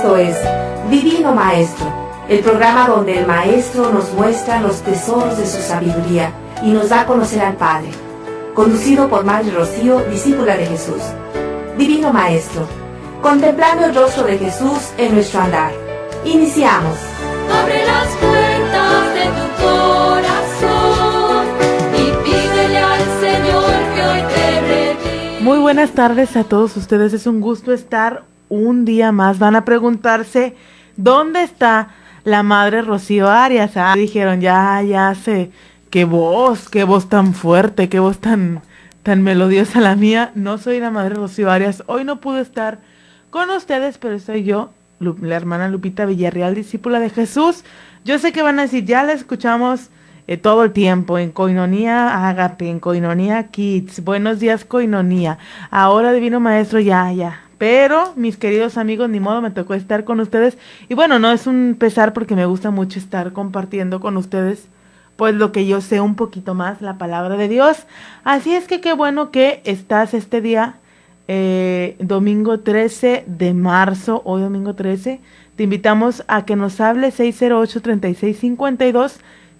Esto es Divino Maestro, el programa donde el Maestro nos muestra los tesoros de su sabiduría y nos da a conocer al Padre. Conducido por Madre Rocío, discípula de Jesús. Divino Maestro, contemplando el rostro de Jesús en nuestro andar. Iniciamos. Abre las puertas de tu corazón y pídele al Señor que hoy te reviva. Muy buenas tardes a todos ustedes, es un gusto estar un día más. Van a preguntarse, ¿dónde está la Madre Rocío Arias? Dijeron, ya sé, qué voz tan fuerte, qué voz tan melodiosa la mía. No soy la Madre Rocío Arias, hoy no pude estar con ustedes, pero soy yo, la hermana Lupita Villarreal, discípula de Jesús. Yo sé que van a decir, ya la escuchamos todo el tiempo, en Koinonia Ágape, en Koinonia Kids, buenos días Koinonia, ahora Divino Maestro, ya. Pero, mis queridos amigos, ni modo, me tocó estar con ustedes. Y bueno, no es un pesar porque me gusta mucho estar compartiendo con ustedes, pues lo que yo sé un poquito más, la palabra de Dios. Así es que qué bueno que estás este día, domingo 13 de marzo, hoy domingo 13. Te invitamos a que nos hables 608-3652,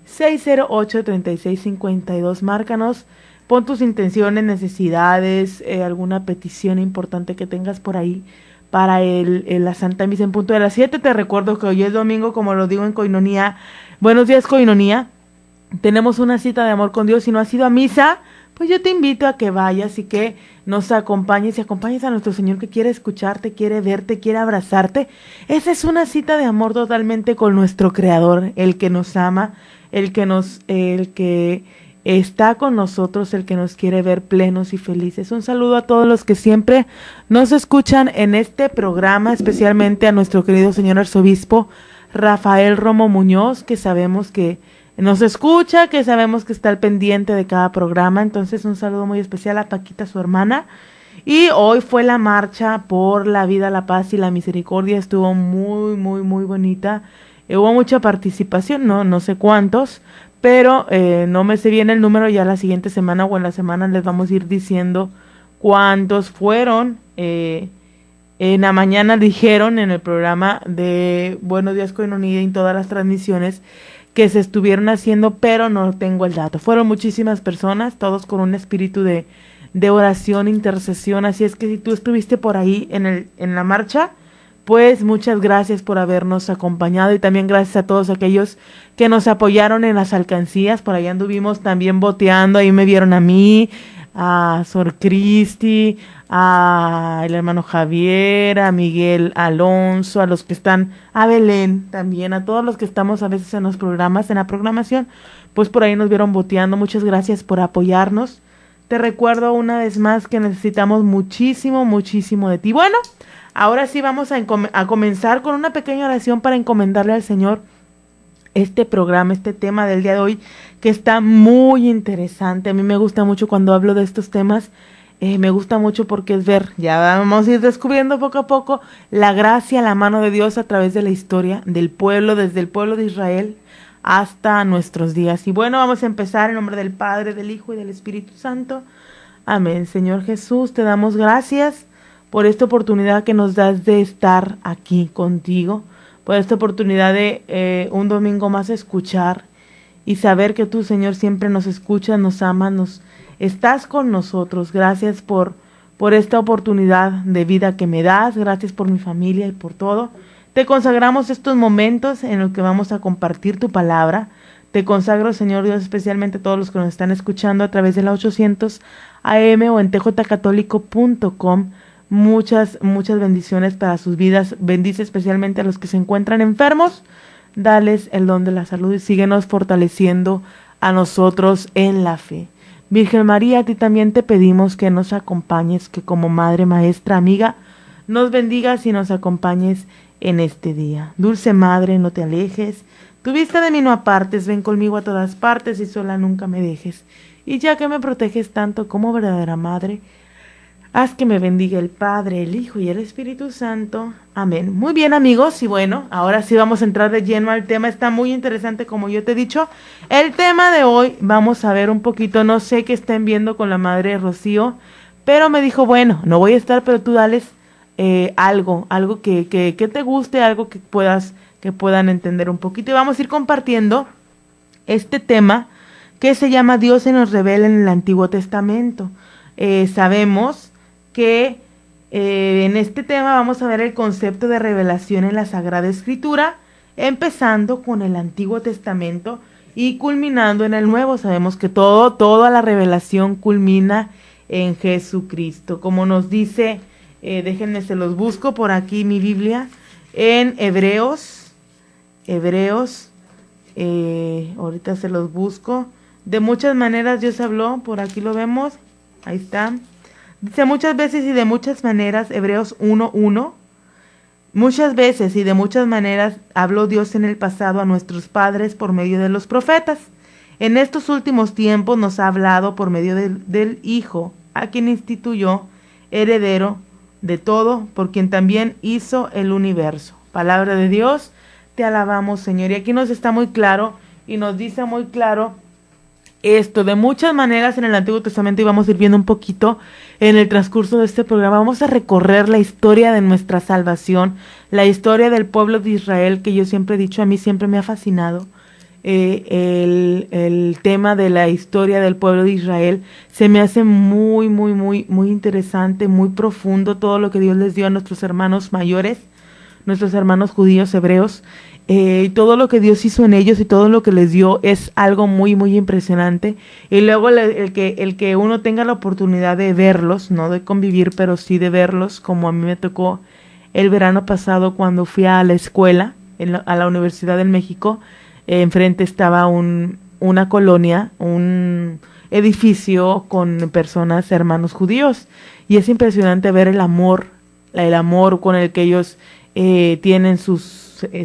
608-3652, márcanos. Pon tus intenciones, necesidades, alguna petición importante que tengas por ahí para la Santa Misa en punto de las 7. Te recuerdo que hoy es domingo, como lo digo en Koinonia. Buenos días, Koinonia. Tenemos una cita de amor con Dios. Si no has ido a misa, pues yo te invito a que vayas y que nos acompañes y acompañes a nuestro Señor, que quiere escucharte, quiere verte, quiere abrazarte. Esa es una cita de amor totalmente con nuestro Creador, el que nos ama, el que está con nosotros, el que nos quiere ver plenos y felices. Un saludo a todos los que siempre nos escuchan en este programa, especialmente a nuestro querido señor arzobispo Rafael Romo Muñoz, que sabemos que nos escucha, que sabemos que está al pendiente de cada programa. Entonces un saludo muy especial a Paquita, su hermana. Y hoy fue la marcha por la vida, la paz y la misericordia. Estuvo muy bonita. Hubo mucha participación, no sé cuántos, pero no me sé bien el número. Ya la siguiente semana o en la semana les vamos a ir diciendo cuántos fueron. En la mañana dijeron en el programa de Buenos Días Koinonia, en todas las transmisiones, que se estuvieron haciendo, pero no tengo el dato. Fueron muchísimas personas, todos con un espíritu de oración, intercesión. Así es que si tú estuviste por ahí en la marcha, pues muchas gracias por habernos acompañado, y también gracias a todos aquellos que nos apoyaron en las alcancías. Por ahí anduvimos también boteando, ahí me vieron a mí, a Sor Cristi, a el hermano Javier, a Miguel Alonso, a los que están, a Belén también, a todos los que estamos a veces en los programas, en la programación, pues por ahí nos vieron boteando. Muchas gracias por apoyarnos. Te recuerdo una vez más que necesitamos muchísimo de ti. Bueno, ahora sí vamos a comenzar con una pequeña oración para encomendarle al Señor este programa, este tema del día de hoy, que está muy interesante. A mí me gusta mucho cuando hablo de estos temas, me gusta mucho porque es ver, ya vamos a ir descubriendo poco a poco la gracia, la mano de Dios a través de la historia del pueblo, desde el pueblo de Israel hasta nuestros días. Y bueno, vamos a empezar en nombre del Padre, del Hijo y del Espíritu Santo. Amén. Señor Jesús, te damos gracias por esta oportunidad que nos das de estar aquí contigo, por esta oportunidad de un domingo más escuchar y saber que tú, Señor, siempre nos escuchas, nos amas, estás con nosotros. Gracias por esta oportunidad de vida que me das, gracias por mi familia y por todo. Te consagramos estos momentos en los que vamos a compartir tu palabra. Te consagro, Señor Dios, especialmente a todos los que nos están escuchando a través de la 800 AM o en tjcatólico.com. Muchas bendiciones para sus vidas. Bendice especialmente a los que se encuentran enfermos. Dales el don de la salud y síguenos fortaleciendo a nosotros en la fe. Virgen María, a ti también te pedimos que nos acompañes, que como Madre, Maestra, Amiga, nos bendigas y nos acompañes en este día. Dulce Madre, no te alejes, tu vista de mí no apartes, ven conmigo a todas partes y sola nunca me dejes. Y ya que me proteges tanto como verdadera Madre, haz que me bendiga el Padre, el Hijo y el Espíritu Santo. Amén. Muy bien, amigos, y bueno, ahora sí vamos a entrar de lleno al tema. Está muy interesante, como yo te he dicho. El tema de hoy, vamos a ver un poquito, no sé qué estén viendo con la Madre Rocío, pero me dijo, bueno, no voy a estar, pero tú dales algo que te guste, algo que puedan entender un poquito. Y vamos a ir compartiendo este tema que se llama Dios se nos revela en el Antiguo Testamento. Sabemos que en este tema vamos a ver el concepto de revelación en la Sagrada Escritura, empezando con el Antiguo Testamento y culminando en el Nuevo. Sabemos que toda la revelación culmina en Jesucristo. Como nos dice, déjenme se los busco por aquí mi Biblia, en Hebreos, ahorita se los busco. De muchas maneras Dios habló, por aquí lo vemos, ahí está. Dice muchas veces y de muchas maneras, Hebreos 1:1. Muchas veces y de muchas maneras habló Dios en el pasado a nuestros padres por medio de los profetas. En estos últimos tiempos nos ha hablado por medio del Hijo, a quien instituyó heredero de todo, por quien también hizo el universo. Palabra de Dios, te alabamos, Señor. Y aquí nos está muy claro y nos dice muy claro esto. De muchas maneras en el Antiguo Testamento, y vamos a ir viendo un poquito en el transcurso de este programa, vamos a recorrer la historia de nuestra salvación, la historia del pueblo de Israel, que yo siempre he dicho, a mí siempre me ha fascinado. El tema de la historia del pueblo de Israel se me hace muy interesante, muy profundo, todo lo que Dios les dio a nuestros hermanos mayores, nuestros hermanos judíos, hebreos, y todo lo que Dios hizo en ellos y todo lo que les dio es algo muy impresionante. Y luego el que uno tenga la oportunidad de verlos, no de convivir, pero sí de verlos, como a mí me tocó el verano pasado cuando fui a la escuela, a la Universidad del México. Enfrente estaba una colonia, un edificio con personas, hermanos judíos, y es impresionante ver el amor con el que ellos tienen sus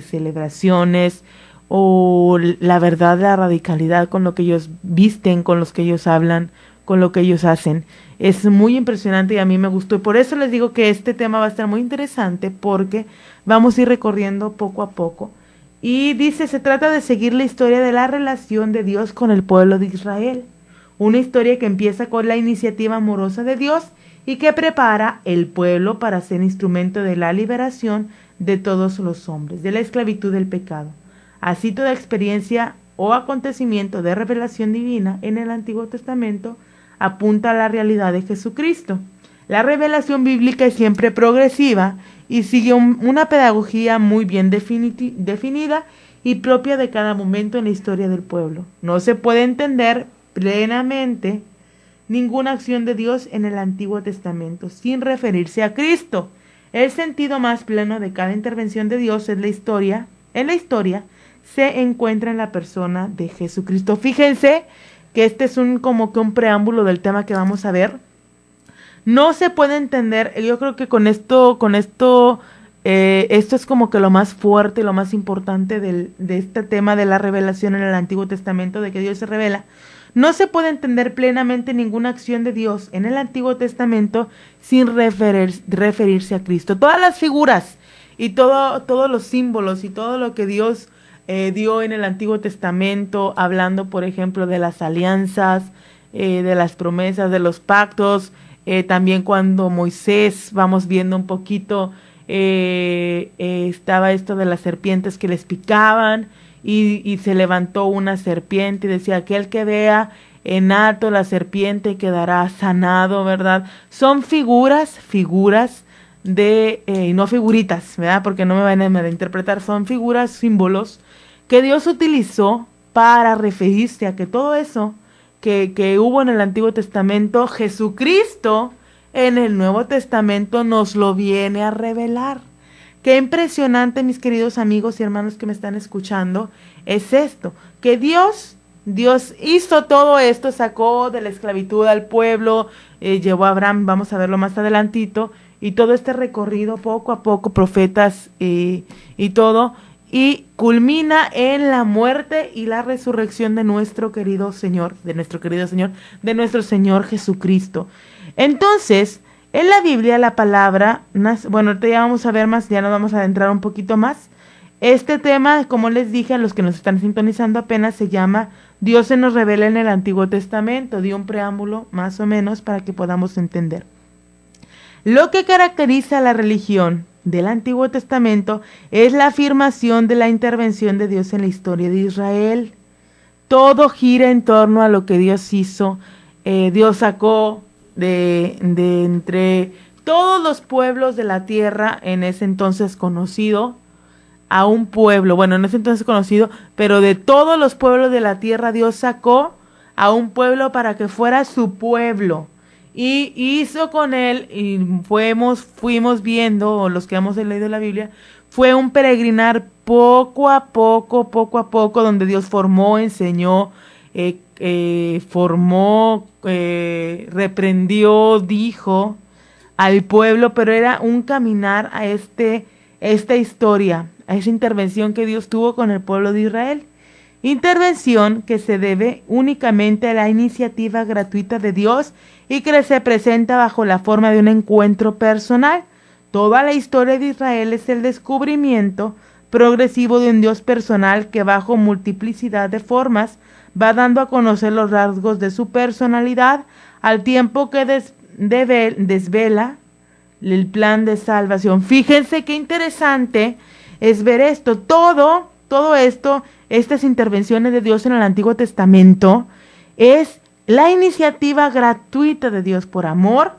celebraciones, o la verdad, la radicalidad con lo que ellos visten, con los que ellos hablan, con lo que ellos hacen. Es muy impresionante y a mí me gustó, y por eso les digo que este tema va a estar muy interesante, porque vamos a ir recorriendo poco a poco. Y dice, se trata de seguir la historia de la relación de Dios con el pueblo de Israel. Una historia que empieza con la iniciativa amorosa de Dios y que prepara el pueblo para ser instrumento de la liberación de todos los hombres, de la esclavitud del pecado. Así toda experiencia o acontecimiento de revelación divina en el Antiguo Testamento apunta a la realidad de Jesucristo. La revelación bíblica es siempre progresiva y sigue una pedagogía muy bien definida y propia de cada momento en la historia del pueblo. No se puede entender plenamente ninguna acción de Dios en el Antiguo Testamento sin referirse a Cristo. El sentido más pleno de cada intervención de Dios en la historia se encuentra en la persona de Jesucristo. Fíjense que este es como que un preámbulo del tema que vamos a ver. No se puede entender, yo creo que con esto es como que lo más fuerte, lo más importante de este tema de la revelación en el Antiguo Testamento, de que Dios se revela. No se puede entender plenamente ninguna acción de Dios en el Antiguo Testamento sin referirse a Cristo. Todas las figuras y todos los símbolos y todo lo que Dios dio en el Antiguo Testamento, hablando, por ejemplo, de las alianzas, de las promesas, de los pactos. También cuando Moisés, vamos viendo un poquito, estaba esto de las serpientes que les picaban, y se levantó una serpiente y decía, aquel que vea en alto la serpiente quedará sanado, ¿verdad? Son figuras de, no figuritas, ¿verdad? Porque no me van a malinterpretar, son figuras, símbolos que Dios utilizó para referirse a que todo eso que hubo en el Antiguo Testamento, Jesucristo en el Nuevo Testamento nos lo viene a revelar. Qué impresionante, mis queridos amigos y hermanos que me están escuchando, es esto, que Dios hizo todo esto, sacó de la esclavitud al pueblo, llevó a Abraham, vamos a verlo más adelantito, y todo este recorrido poco a poco, profetas y todo, y culmina en la muerte y la resurrección de nuestro Señor Jesucristo. Entonces, en la Biblia la palabra, bueno, ahorita ya vamos a ver más, ya nos vamos a adentrar un poquito más. Este tema, como les dije a los que nos están sintonizando apenas, se llama Dios se nos revela en el Antiguo Testamento. Di un preámbulo más o menos para que podamos entender. Lo que caracteriza a la religión del Antiguo Testamento es la afirmación de la intervención de Dios en la historia de Israel. Todo gira en torno a lo que Dios hizo. Dios sacó de entre todos los pueblos de la tierra, en ese entonces conocido, a un pueblo, bueno, en ese entonces conocido, pero de todos los pueblos de la tierra Dios sacó a un pueblo para que fuera su pueblo. Y hizo con él, y fuimos viendo, o los que hemos leído la Biblia, fue un peregrinar poco a poco, donde Dios formó, enseñó, reprendió, dijo al pueblo, pero era un caminar a esta historia, a esa intervención que Dios tuvo con el pueblo de Israel. Intervención que se debe únicamente a la iniciativa gratuita de Dios y que se presenta bajo la forma de un encuentro personal. Toda la historia de Israel es el descubrimiento progresivo de un Dios personal que bajo multiplicidad de formas va dando a conocer los rasgos de su personalidad al tiempo que desvela el plan de salvación. Fíjense qué interesante es ver esto. Todo esto, estas intervenciones de Dios en el Antiguo Testamento, es la iniciativa gratuita de Dios por amor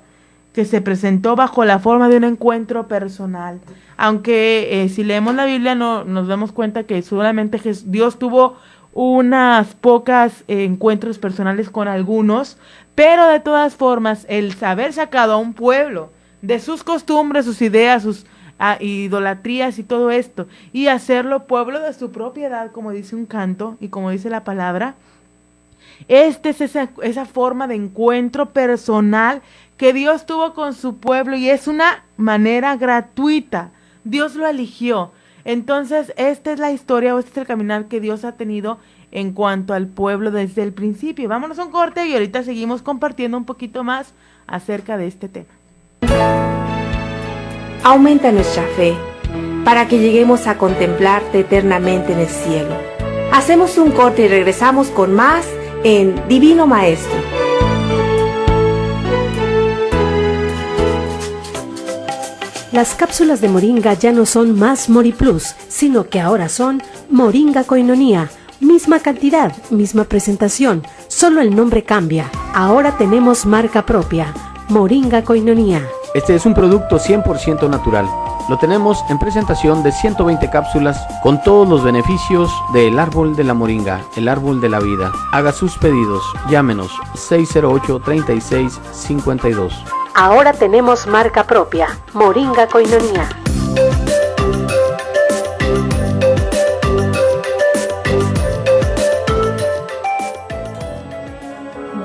que se presentó bajo la forma de un encuentro personal. Aunque si leemos la Biblia nos damos cuenta que solamente Dios tuvo unas pocas encuentros personales con algunos, pero de todas formas el haber sacado a un pueblo de sus costumbres, sus ideas, sus idolatrías y todo esto, y hacerlo pueblo de su propiedad, como dice un canto y como dice la palabra, es esa forma de encuentro personal que Dios tuvo con su pueblo, y es una manera gratuita. Dios lo eligió. Entonces, esta es la historia, o este es el caminar que Dios ha tenido en cuanto al pueblo desde el principio. Vámonos a un corte y ahorita seguimos compartiendo un poquito más acerca de este tema. Aumenta nuestra fe para que lleguemos a contemplarte eternamente en el cielo. Hacemos un corte y regresamos con más en Divino Maestro. Las cápsulas de Moringa ya no son más MoriPlus, sino que ahora son Moringa Koinonia. Misma cantidad, misma presentación, solo el nombre cambia. Ahora tenemos marca propia, Moringa Koinonia. Este es un producto 100% natural. Lo tenemos en presentación de 120 cápsulas con todos los beneficios del árbol de la moringa, el árbol de la vida. Haga sus pedidos, llámenos 608-3652. Ahora tenemos marca propia, Moringa Koinonia.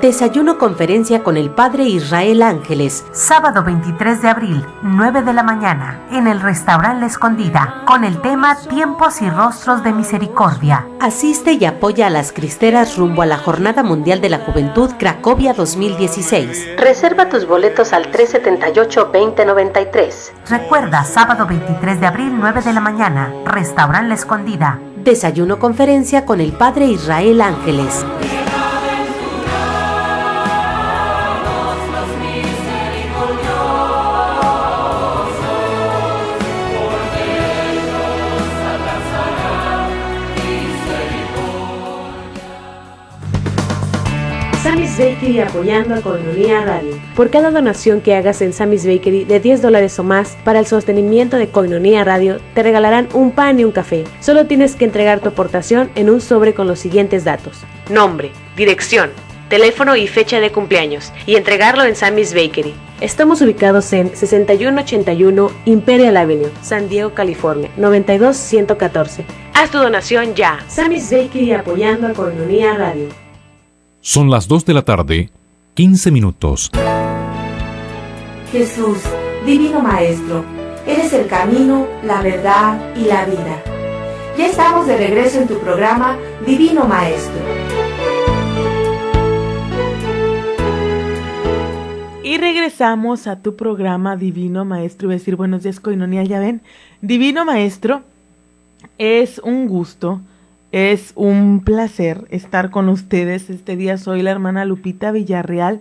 Desayuno conferencia con el Padre Israel Ángeles, sábado 23 de abril, 9 de la mañana, en el restaurante La Escondida, con el tema Tiempos y Rostros de Misericordia. Asiste y apoya a las cristeras rumbo a la Jornada Mundial de la Juventud Cracovia 2016. Reserva tus boletos al 378-2093. Recuerda, sábado 23 de abril, 9 de la mañana, restaurante La Escondida. Desayuno conferencia con el Padre Israel Ángeles. Sammy's Bakery apoyando a Koinonia Radio. Por cada donación que hagas en Sammy's Bakery de $10 o más para el sostenimiento de Koinonia Radio, te regalarán un pan y un café. Solo tienes que entregar tu aportación en un sobre con los siguientes datos: nombre, dirección, teléfono y fecha de cumpleaños, y entregarlo en Sammy's Bakery. Estamos ubicados en 6181 Imperial Avenue, San Diego, California, 92114. Haz tu donación ya. Sammy's Bakery apoyando a Koinonia Radio. Son las 2 de la tarde, 15 minutos. Jesús, Divino Maestro, eres el camino, la verdad y la vida. Ya estamos de regreso en tu programa Divino Maestro. Y regresamos a tu programa Divino Maestro. Iba a decir buenos días, Koinonia, ya ven. Divino Maestro, es un gusto, es un placer estar con ustedes este día. Soy la hermana Lupita Villarreal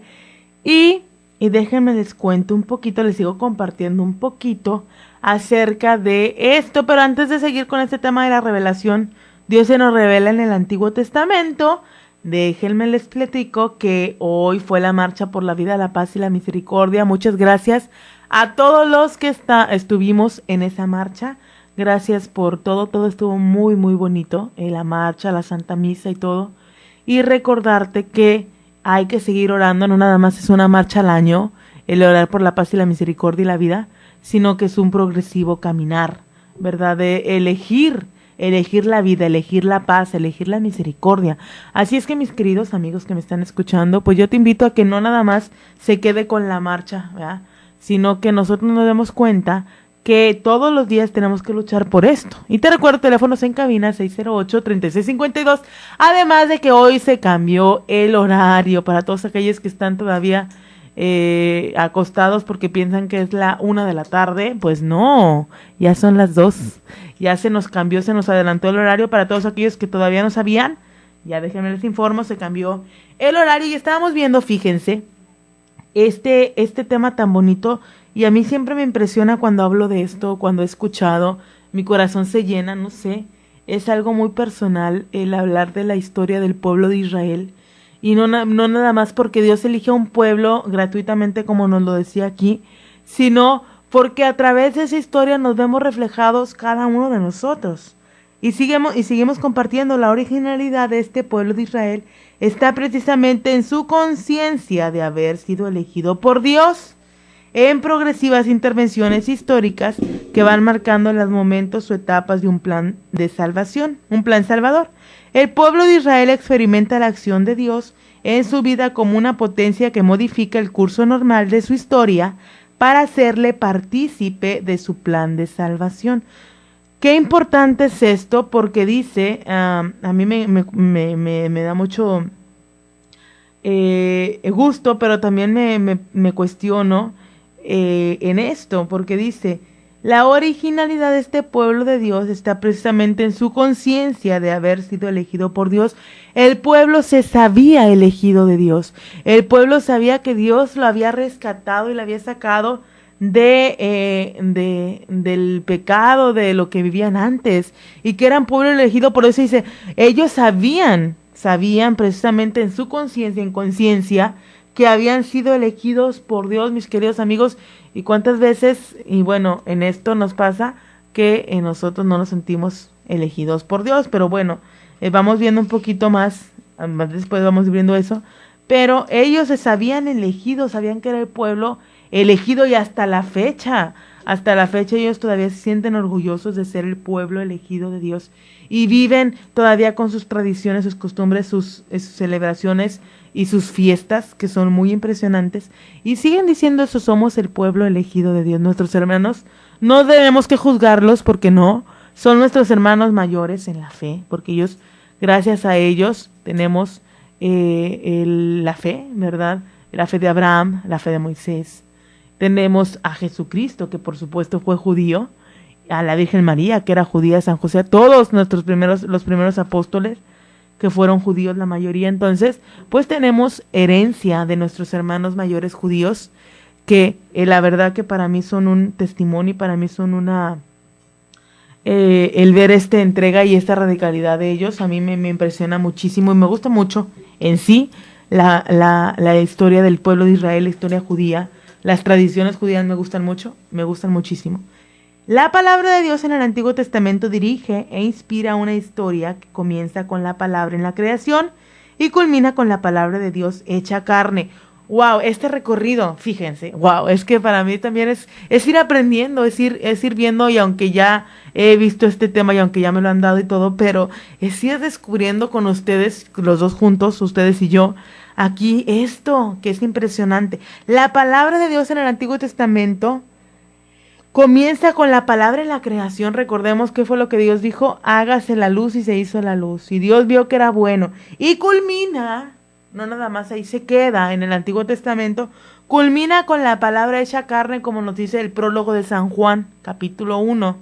y Y déjenme les cuento un poquito, les sigo compartiendo un poquito acerca de esto, pero antes de seguir con este tema de la revelación, Dios se nos revela en el Antiguo Testamento. Déjenme les platico que hoy fue la marcha por la vida, la paz y la misericordia. Muchas gracias a todos los que estuvimos en esa marcha. Gracias por todo estuvo muy muy bonito, la marcha, la Santa Misa y todo. Y recordarte que hay que seguir orando, no nada más es una marcha al año, el orar por la paz y la misericordia y la vida, sino que es un progresivo caminar, ¿verdad? De elegir la vida, elegir la paz, elegir la misericordia. Así es que mis queridos amigos que me están escuchando, pues yo te invito a que no nada más se quede con la marcha, ¿verdad? Sino que nosotros nos demos cuenta que todos los días tenemos que luchar por esto. Y te recuerdo, teléfonos en cabina 608-3652, además de que hoy se cambió el horario para todos aquellos que están todavía acostados porque piensan que es la 1 de la tarde, pues no, ya son las 2, ya se nos cambió, se nos adelantó el horario para todos aquellos que todavía no sabían, ya déjenme les informo, se cambió el horario y estábamos viendo, fíjense, este tema tan bonito, y a mí siempre me impresiona cuando hablo de esto, cuando he escuchado, mi corazón se llena, no sé, es algo muy personal el hablar de la historia del pueblo de Israel. Y no nada más porque Dios elige a un pueblo gratuitamente como nos lo decía aquí, sino porque a través de esa historia nos vemos reflejados cada uno de nosotros. Y seguimos compartiendo la originalidad de este pueblo de Israel, está precisamente en su conciencia de haber sido elegido por Dios, en progresivas intervenciones históricas que van marcando los momentos o etapas de un plan de salvación, un plan salvador. El pueblo de Israel experimenta la acción de Dios en su vida como una potencia que modifica el curso normal de su historia para hacerle partícipe de su plan de salvación. Qué importante es esto, porque dice, a mí me da mucho gusto, pero también me cuestiono en esto, porque dice, la originalidad de este pueblo de Dios está precisamente en su conciencia de haber sido elegido por Dios. El pueblo se sabía elegido de Dios. El pueblo sabía que Dios lo había rescatado y lo había sacado del pecado, de lo que vivían antes, y que eran pueblo elegido. Por eso dice, ellos sabían precisamente en su conciencia, en conciencia, que habían sido elegidos por Dios, mis queridos amigos. Y cuántas veces, y bueno, en esto nos pasa que nosotros no nos sentimos elegidos por Dios, pero bueno, vamos viendo un poquito más después vamos viendo eso, pero ellos se sabían elegidos, sabían que era el pueblo elegido, y hasta la fecha ellos todavía se sienten orgullosos de ser el pueblo elegido de Dios, y viven todavía con sus tradiciones, sus costumbres, sus celebraciones y sus fiestas, que son muy impresionantes, y siguen diciendo eso: somos el pueblo elegido de Dios. Nuestros hermanos, no debemos que juzgarlos, porque no, son nuestros hermanos mayores en la fe, porque ellos, gracias a ellos, tenemos la fe, ¿verdad? La fe de Abraham, la fe de Moisés. Tenemos a Jesucristo, que por supuesto fue judío, a la Virgen María, que era judía, San José, a todos los primeros apóstoles, que fueron judíos la mayoría. Entonces, pues tenemos herencia de nuestros hermanos mayores judíos, que la verdad que para mí son un testimonio, y para mí son una... el ver esta entrega y esta radicalidad de ellos, a mí me impresiona muchísimo, y me gusta mucho en sí la historia del pueblo de Israel, la historia judía. Las tradiciones judías me gustan mucho, me gustan muchísimo. La palabra de Dios en el Antiguo Testamento dirige e inspira una historia que comienza con la palabra en la creación y culmina con la palabra de Dios hecha carne. Wow, este recorrido, fíjense, wow, es que para mí también es ir aprendiendo, es ir viendo, y aunque ya he visto este tema y aunque ya me lo han dado y todo, pero es ir descubriendo con ustedes, los dos juntos, ustedes y yo, aquí esto que es impresionante. La palabra de Dios en el Antiguo Testamento comienza con la palabra en la creación. Recordemos qué fue lo que Dios dijo: hágase la luz, y se hizo la luz, y Dios vio que era bueno, y culmina, no nada más ahí se queda en el Antiguo Testamento, culmina con la palabra hecha carne, como nos dice el prólogo de San Juan, capítulo 1.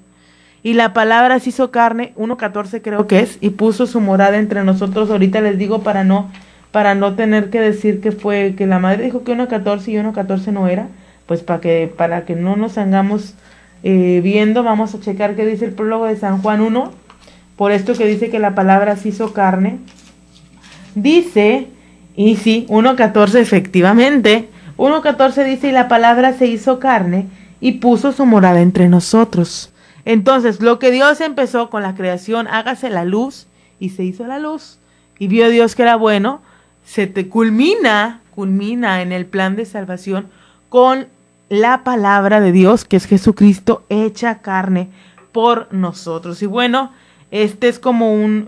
Y la palabra se hizo carne, 1:14 creo que es, y puso su morada entre nosotros. Ahorita les digo para no para no tener que decir que la madre dijo que 1.14 y 1.14 no era, pues para que no nos hagamos viendo, vamos a checar qué dice el prólogo de San Juan 1, por esto que dice que la palabra se hizo carne. Dice, y sí, 1.14 efectivamente, 1.14 dice, y la palabra se hizo carne y puso su morada entre nosotros. Entonces, lo que Dios empezó con la creación, hágase la luz, y se hizo la luz, y vio Dios que era bueno, culmina en el plan de salvación con la palabra de Dios, que es Jesucristo hecha carne por nosotros. Y bueno, este es como un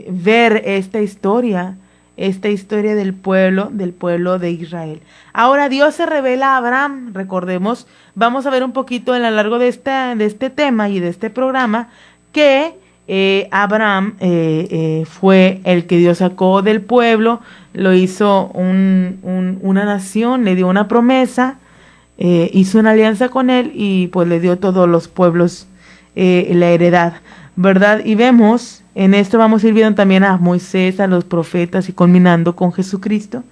ver esta historia del pueblo de Israel. Ahora Dios se revela a Abraham, recordemos, vamos a ver un poquito a lo largo de este tema y de este programa, que Abraham fue el que Dios sacó del pueblo, lo hizo una nación, le dio una promesa, hizo una alianza con él y pues le dio todos los pueblos la heredad, ¿verdad? Y vemos, en esto vamos a ir viendo también a Moisés, a los profetas y culminando con Jesucristo.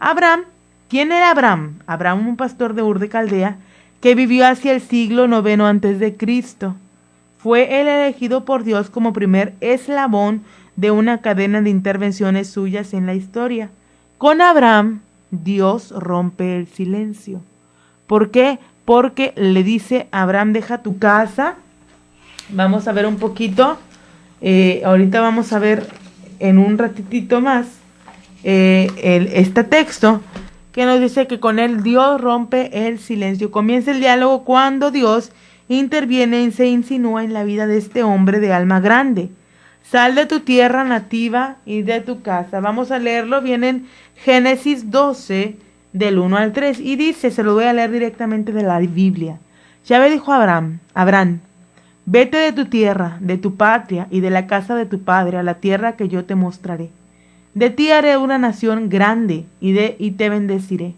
Abraham, ¿quién era Abraham? Abraham, un pastor de Ur de Caldea, que vivió hacia el siglo IX antes de Cristo. Fue el elegido por Dios como primer eslabón de una cadena de intervenciones suyas en la historia. Con Abraham, Dios rompe el silencio. ¿Por qué? Porque le dice a Abraham, deja tu casa. Vamos a ver un poquito. Ahorita vamos a ver en un ratitito más este texto que nos dice que con él Dios rompe el silencio. Comienza el diálogo cuando Dios interviene y se insinúa en la vida de este hombre de alma grande. Sal de tu tierra nativa y de tu casa. Vamos a leerlo, viene en Génesis 12, del 1 al 3, y dice, se lo voy a leer directamente de la Biblia. Yahvé dijo a Abraham, vete de tu tierra, de tu patria y de la casa de tu padre a la tierra que yo te mostraré. De ti haré una nación grande y te bendeciré.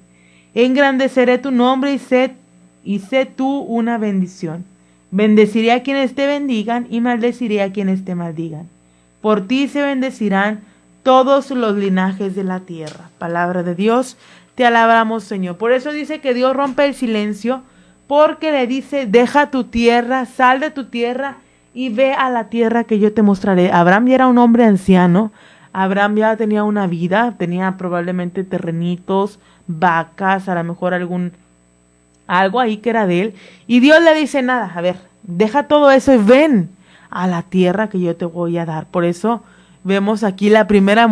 Engrandeceré tu nombre y sé tú una bendición. Bendeciré a quienes te bendigan y maldeciré a quienes te maldigan. Por ti se bendecirán todos los linajes de la tierra. Palabra de Dios, te alabamos, Señor. Por eso dice que Dios rompe el silencio, porque le dice, deja tu tierra, sal de tu tierra y ve a la tierra que yo te mostraré. Abraham ya era un hombre anciano, Abraham ya tenía una vida, tenía probablemente terrenitos, vacas, a lo mejor algo ahí que era de él. Y Dios le dice, nada, a ver, deja todo eso y ven a la tierra que yo te voy a dar. Por eso vemos aquí la primera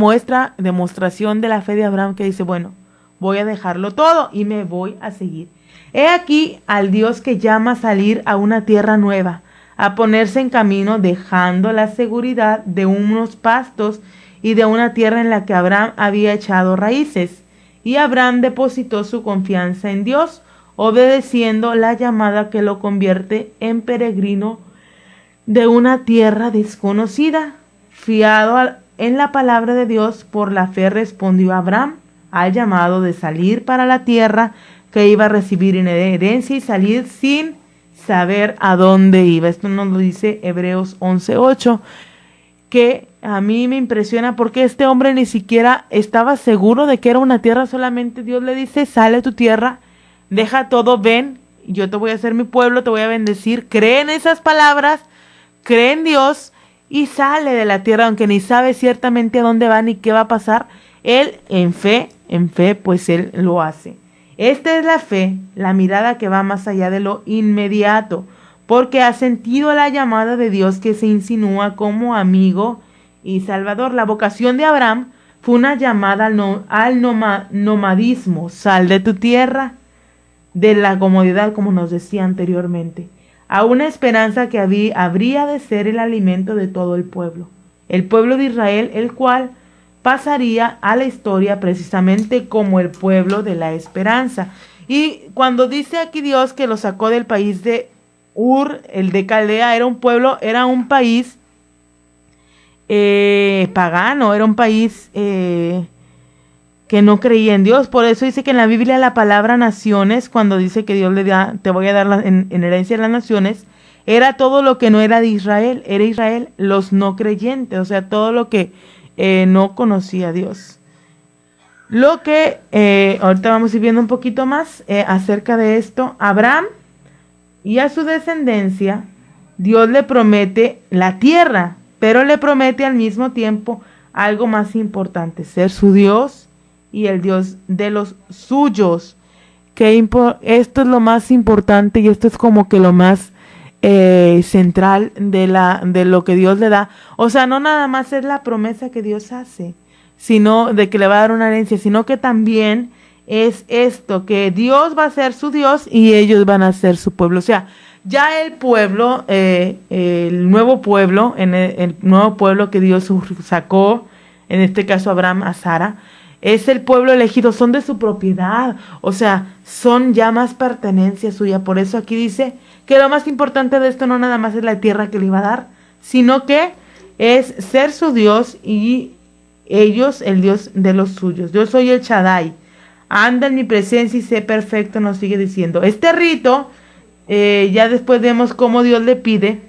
demostración de la fe de Abraham, que dice, bueno, voy a dejarlo todo y me voy a seguir. He aquí al Dios que llama a salir a una tierra nueva, a ponerse en camino, dejando la seguridad de unos pastos y de una tierra en la que Abraham había echado raíces. Y Abraham depositó su confianza en Dios, obedeciendo la llamada que lo convierte en peregrino de una tierra desconocida. Fiado en la palabra de Dios, por la fe respondió Abraham al llamado de salir para la tierra que iba a recibir en herencia y salir sin saber a dónde iba. Esto nos lo dice Hebreos 11:8, que a mí me impresiona porque este hombre ni siquiera estaba seguro de que era una tierra. Solamente Dios le dice, sale de tu tierra, deja todo, ven, yo te voy a hacer mi pueblo, te voy a bendecir. Cree en esas palabras, cree en Dios y sale de la tierra, aunque ni sabe ciertamente a dónde va ni qué va a pasar. Él en fe, pues él lo hace. Esta es la fe, la mirada que va más allá de lo inmediato, porque ha sentido la llamada de Dios que se insinúa como amigo y salvador. La vocación de Abraham fue una llamada al nomadismo. Sal de tu tierra, de la comodidad, como nos decía anteriormente, a una esperanza que habría de ser el alimento de todo el pueblo de Israel, el cual pasaría a la historia precisamente como el pueblo de la esperanza. Y cuando dice aquí Dios que lo sacó del país de Ur, el de Caldea, era un país pagano, era un país que no creía en Dios. Por eso dice que en la Biblia la palabra naciones, cuando dice que Dios le da, te voy a dar en herencia las naciones, era todo lo que no era de Israel, era Israel, los no creyentes, o sea, todo lo que no conocía a Dios. Lo que ahorita vamos a ir viendo un poquito más acerca de esto. Abraham y a su descendencia, Dios le promete la tierra, pero le promete al mismo tiempo algo más importante, ser su Dios y el Dios de los suyos. Esto es lo más importante y esto es como que lo más central de lo que Dios le da. O sea, no nada más es la promesa que Dios hace, sino de que le va a dar una herencia, sino que también es esto, que Dios va a ser su Dios y ellos van a ser su pueblo. O sea, ya el pueblo, el nuevo pueblo, el nuevo pueblo que Dios sacó, en este caso Abraham a Sara, es el pueblo elegido, son de su propiedad, o sea, son ya más pertenencia suya. Por eso aquí dice que lo más importante de esto no nada más es la tierra que le iba a dar, sino que es ser su Dios y ellos el Dios de los suyos. Yo soy el Shaddai, anda en mi presencia y sé perfecto, nos sigue diciendo. Este rito, ya después vemos cómo Dios le pide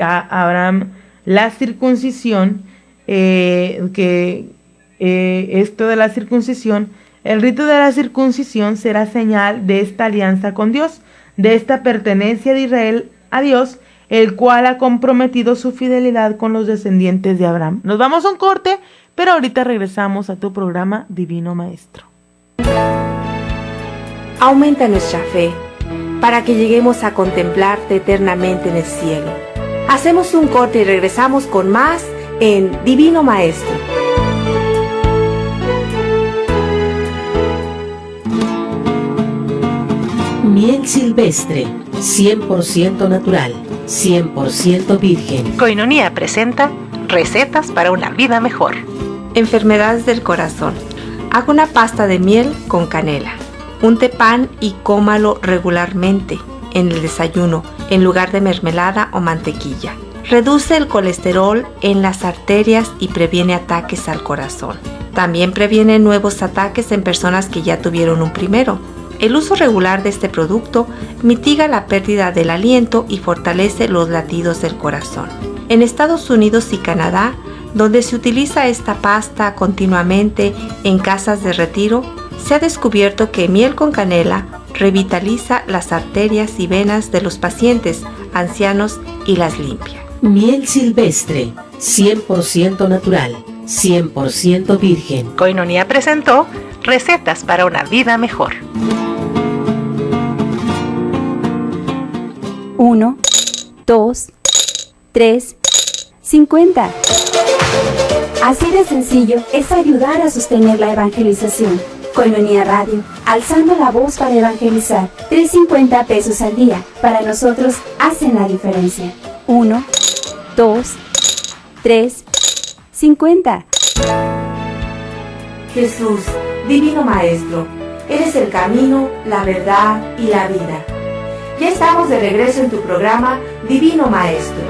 a Abraham la circuncisión, esto de la circuncisión, el rito de la circuncisión será señal de esta alianza con Dios, de esta pertenencia de Israel a Dios, el cual ha comprometido su fidelidad con los descendientes de Abraham. Nos vamos a un corte, pero ahorita regresamos a tu programa Divino Maestro. Aumenta nuestra fe para que lleguemos a contemplarte eternamente en el cielo. Hacemos un corte y regresamos con más en Divino Maestro. Miel silvestre, 100% natural, 100% virgen. Koinonia presenta recetas para una vida mejor. Enfermedades del corazón. Haga una pasta de miel con canela. Unte pan y cómalo regularmente en el desayuno, en lugar de mermelada o mantequilla. Reduce el colesterol en las arterias y previene ataques al corazón. También previene nuevos ataques en personas que ya tuvieron un primero. El uso regular de este producto mitiga la pérdida del aliento y fortalece los latidos del corazón. En Estados Unidos y Canadá, donde se utiliza esta pasta continuamente en casas de retiro, se ha descubierto que miel con canela revitaliza las arterias y venas de los pacientes ancianos y las limpia. Miel silvestre, 100% natural, 100% virgen. Koinonia presentó recetas para una vida mejor. 1, 2, 3, 50. Así de sencillo es ayudar a sostener la evangelización. Koinonia Radio, alzando la voz para evangelizar. 3.50 pesos al día. Para nosotros hacen la diferencia. 1, 2, 3, 50. Jesús, Divino Maestro, eres el camino, la verdad y la vida. Ya estamos de regreso en tu programa Divino Maestro.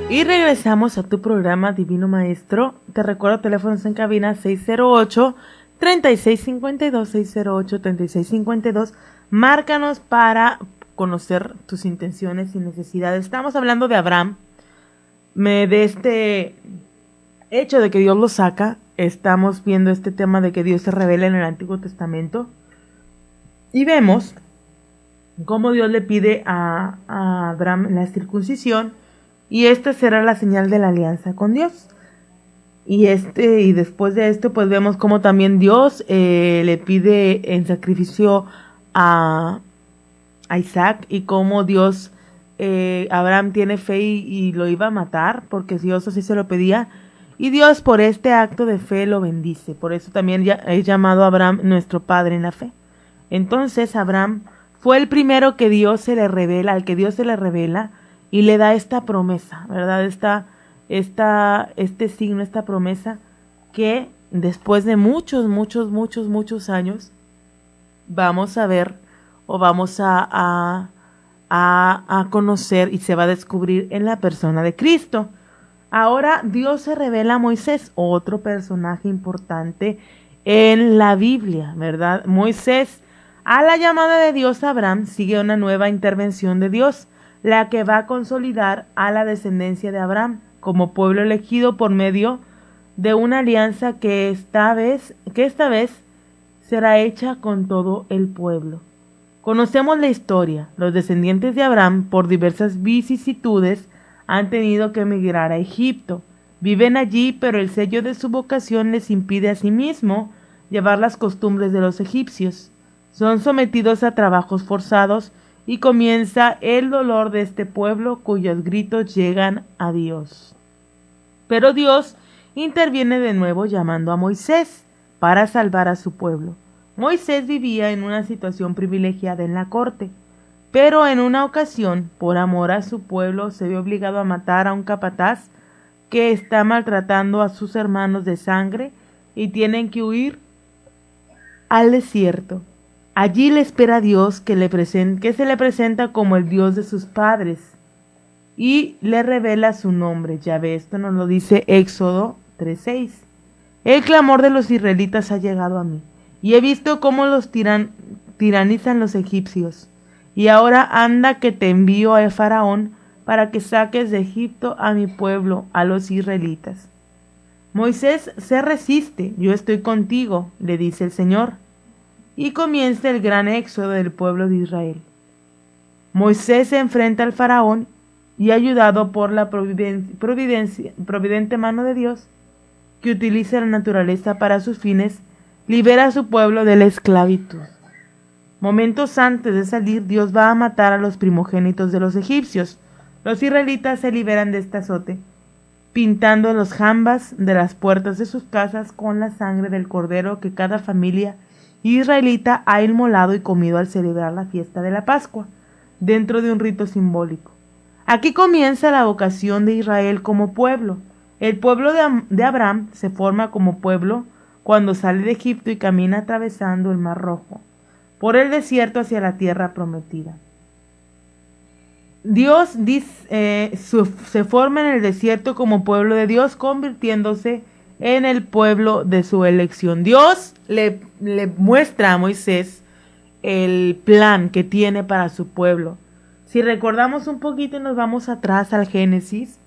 Y regresamos a tu programa Divino Maestro. Te recuerdo teléfonos en cabina 608-3652, 608-3652. Márcanos para conocer tus intenciones y necesidades. Estamos hablando de Abraham, de este hecho de que Dios lo saca. Estamos viendo este tema de que Dios se revela en el Antiguo Testamento. Y vemos cómo Dios le pide a Abraham la circuncisión. Y esta será la señal de la alianza con Dios. Y después de esto, pues vemos cómo también Dios le pide en sacrificio a Isaac. Y cómo Dios, Abraham tiene fe y lo iba a matar, porque Dios así se lo pedía. Y Dios por este acto de fe lo bendice. Por eso también es llamado Abraham nuestro Padre en la fe. Entonces Abraham fue el primero que Dios se le revela, al que Dios se le revela y le da esta promesa, ¿verdad? Este signo, esta promesa que después de muchos años vamos a ver o vamos a conocer y se va a descubrir en la persona de Cristo. Ahora Dios se revela a Moisés, otro personaje importante en la Biblia, ¿verdad? Moisés, a la llamada de Dios a Abraham, sigue una nueva intervención de Dios, la que va a consolidar a la descendencia de Abraham. como pueblo elegido por medio de una alianza que esta vez será hecha con todo el pueblo. Conocemos la historia. Los descendientes de Abraham, por diversas vicisitudes, han tenido que emigrar a Egipto. Viven allí, pero el sello de su vocación les impide a sí mismo llevar las costumbres de los egipcios. Son sometidos a trabajos forzados y comienza el dolor de este pueblo cuyos gritos llegan a Dios. Pero Dios interviene de nuevo llamando a Moisés para salvar a su pueblo. Moisés vivía en una situación privilegiada en la corte, pero en una ocasión, por amor a su pueblo, se ve obligado a matar a un capataz que está maltratando a sus hermanos de sangre y tienen que huir al desierto. Allí le espera Dios que se le presenta como el Dios de sus padres y le revela su nombre. Yahvé, esto nos lo dice Éxodo 3:6. El clamor de los israelitas ha llegado a mí y he visto cómo los tiranizan los egipcios. Y ahora anda que te envío a Faraón para que saques de Egipto a mi pueblo, a los israelitas. Moisés se resiste. Yo estoy contigo, le dice el Señor. Y comienza el gran éxodo del pueblo de Israel. Moisés se enfrenta al Faraón y, ayudado por la providente mano de Dios, que utiliza la naturaleza para sus fines, libera a su pueblo de la esclavitud. Momentos antes de salir, Dios va a matar a los primogénitos de los egipcios. Los israelitas se liberan de este azote, pintando los jambas de las puertas de sus casas con la sangre del cordero que cada familia israelita ha inmolado y comido al celebrar la fiesta de la Pascua, dentro de un rito simbólico. Aquí comienza la vocación de Israel como pueblo. El pueblo de Abraham se forma como pueblo cuando sale de Egipto y camina atravesando el Mar Rojo, por el desierto hacia la tierra prometida. Dios se forma en el desierto como pueblo de Dios, convirtiéndose en el pueblo de su elección. Dios le muestra a Moisés el plan que tiene para su pueblo. Si recordamos un poquito y nos vamos atrás al Génesis,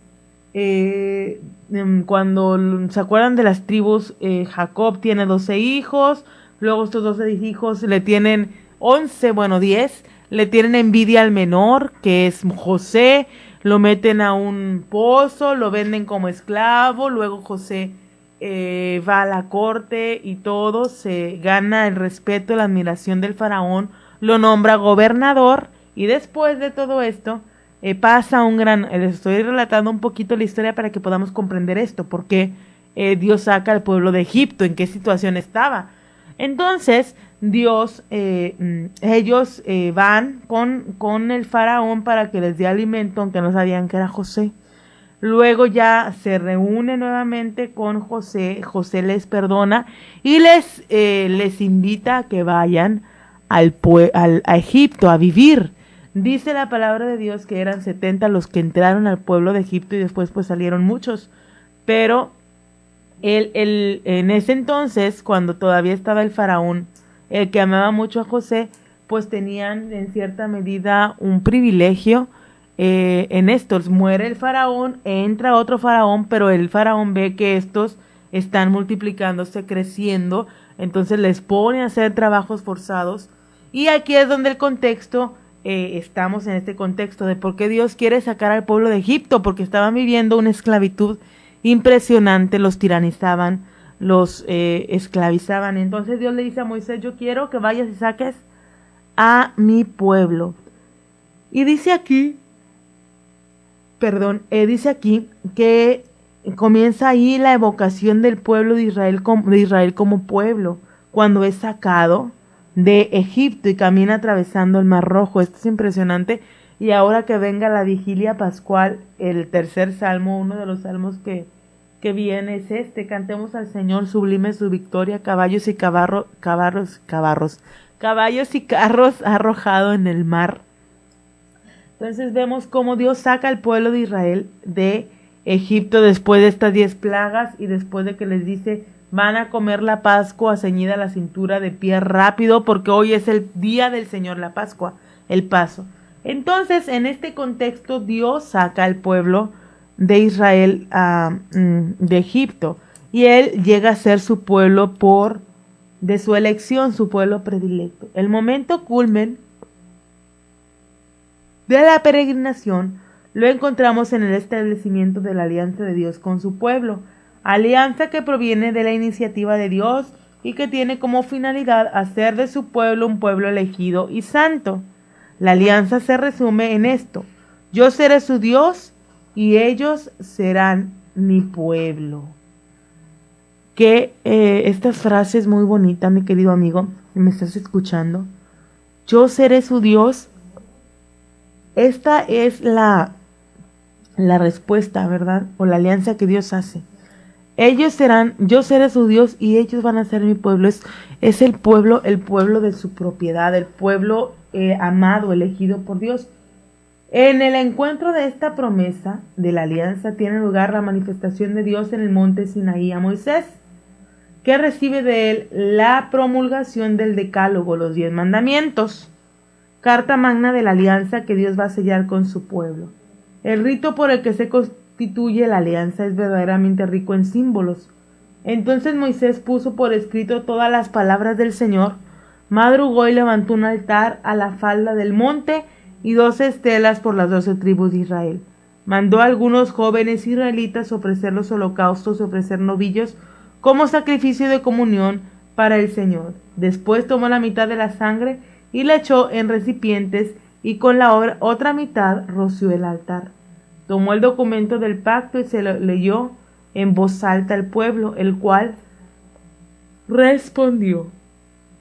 cuando se acuerdan de las tribus, Jacob tiene 12 hijos, luego estos 12 hijos le tienen 10, le tienen envidia al menor, que es José, lo meten a un pozo, lo venden como esclavo, luego José va a la corte y todo, se gana el respeto, la admiración del faraón, lo nombra gobernador y después de todo esto pasa les estoy relatando un poquito la historia para que podamos comprender esto, porque Dios saca al pueblo de Egipto, en qué situación estaba. Entonces Dios, ellos van con el faraón para que les dé alimento, aunque no sabían que era José. Luego ya se reúne nuevamente con José, José les perdona y les invita a que vayan a Egipto a vivir. Dice la palabra de Dios que eran 70 los que entraron al pueblo de Egipto y después pues salieron muchos. Pero en ese entonces, cuando todavía estaba el faraón, el que amaba mucho a José, pues tenían en cierta medida un privilegio. En estos muere el faraón, entra otro faraón, pero el faraón ve que estos están multiplicándose, creciendo, entonces les pone a hacer trabajos forzados. Y aquí es donde el contexto, estamos en este contexto de por qué Dios quiere sacar al pueblo de Egipto, porque estaban viviendo una esclavitud impresionante, los tiranizaban, los esclavizaban. Entonces Dios le dice a Moisés: yo quiero que vayas y saques a mi pueblo. Y dice aquí que comienza ahí la evocación del pueblo de Israel como pueblo, cuando es sacado de Egipto y camina atravesando el Mar Rojo. Esto es impresionante. Y ahora que venga la vigilia pascual, el tercer salmo, uno de los salmos que viene es este: cantemos al Señor, sublime su victoria, caballos y carros ha arrojado en el mar. Entonces vemos cómo Dios saca al pueblo de Israel de Egipto después de estas 10 plagas y después de que les dice: van a comer la Pascua ceñida a la cintura, de pie rápido, porque hoy es el día del Señor, la Pascua, el paso. Entonces, en este contexto, Dios saca al pueblo de Israel de Egipto. Y él llega a ser su pueblo de su elección, su pueblo predilecto. El momento culmen de la peregrinación lo encontramos en el establecimiento de la alianza de Dios con su pueblo, alianza que proviene de la iniciativa de Dios y que tiene como finalidad hacer de su pueblo un pueblo elegido y santo. La alianza se resume en esto: yo seré su Dios y ellos serán mi pueblo. Que esta frase es muy bonita, mi querido amigo, me estás escuchando. Yo seré su Dios. Esta es la respuesta, ¿verdad? O la alianza que Dios hace. Yo seré su Dios y ellos van a ser mi pueblo. Es el pueblo de su propiedad, el pueblo amado, elegido por Dios. En el encuentro de esta promesa de la alianza tiene lugar la manifestación de Dios en el monte Sinaí a Moisés, que recibe de él la promulgación del Decálogo, los 10 mandamientos, carta magna de la alianza que Dios va a sellar con su pueblo. El rito por el que se constituye la alianza es verdaderamente rico en símbolos. Entonces Moisés puso por escrito todas las palabras del Señor, madrugó y levantó un altar a la falda del monte y 12 estelas por las 12 tribus de Israel. Mandó a algunos jóvenes israelitas ofrecer los holocaustos y ofrecer novillos como sacrificio de comunión para el Señor. Después tomó la mitad de la sangre y la echó en recipientes y con la otra mitad roció el altar. Tomó el documento del pacto y se lo leyó en voz alta al pueblo, el cual respondió: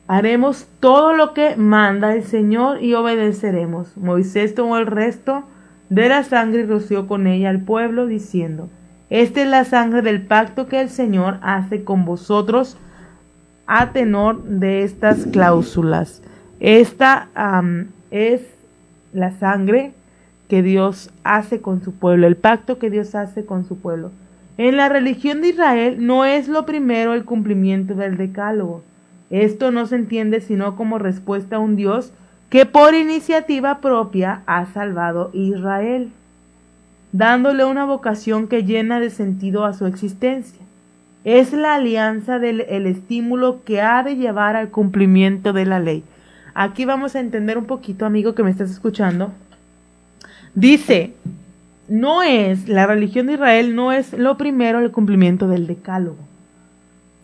haremos todo lo que manda el Señor y obedeceremos. Moisés tomó el resto de la sangre y roció con ella al pueblo, diciendo: esta es la sangre del pacto que el Señor hace con vosotros a tenor de estas cláusulas. Esta es la sangre que Dios hace con su pueblo, el pacto que Dios hace con su pueblo. En la religión de Israel no es lo primero el cumplimiento del decálogo. Esto no se entiende sino como respuesta a un Dios que por iniciativa propia ha salvado a Israel, dándole una vocación que llena de sentido a su existencia. Es la alianza el estímulo que ha de llevar al cumplimiento de la ley. Aquí vamos a entender un poquito, amigo que me estás escuchando. Dice, la religión de Israel no es lo primero el cumplimiento del decálogo,